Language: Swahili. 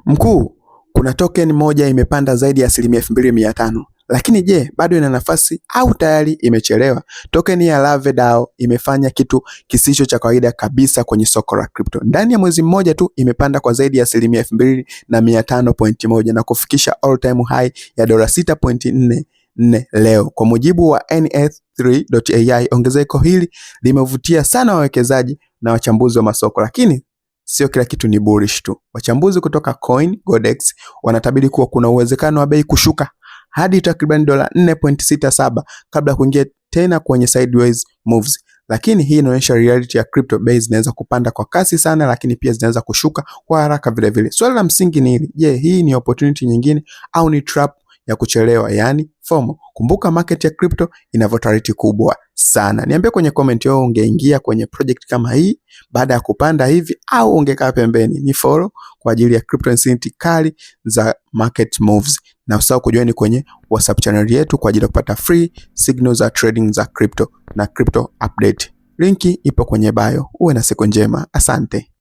Mkuu, kuna token moja imepanda zaidi ya 2500. Lakini je, bado ina nafasi au tayari imechelewa? Token ya Aave DAO imefanya kitu kisicho cha kawaida kabisa kwenye soko la crypto. Ndani ya mwezi mmoja tu imepanda kwa zaidi ya 2500.1 na kufikisha all time high ya $6.44 leo. Kwa mujibu wa nth3.ai, ongezeko hili limevutia sana wawekezaji na wachambuzi wa masoko, lakini sio kila kitu ni bullish tu. Wachambuzi kutoka CoinGodex wanatabiri kuwa kuna uwezekano wa bei kushuka hadi takriban $4.67 kabla kuingia tena kwenye sideways moves. Lakini hii inaonyesha reality ya crypto. Bei zinaweza kupanda kwa kasi sana, lakini pia zinaweza kushuka kwa haraka vile vile. Swali la msingi ni hili: je, hii ni opportunity nyingine au ni trap ya kuchelewa, yani FOMO? Kumbuka market ya crypto ina volatility kubwa sana. Niambie kwenye comment yao, ungeingia kwenye project kama hii baada ya kupanda hivi au ungekaa pembeni? Ni follow kwa ajili ya crypto insight kali za market moves, na usahau kujoin kwenye WhatsApp channel yetu kwa ajili ya kupata free signals za trading za crypto na crypto update. Linki ipo kwenye bio. Uwe na siku njema. Asante.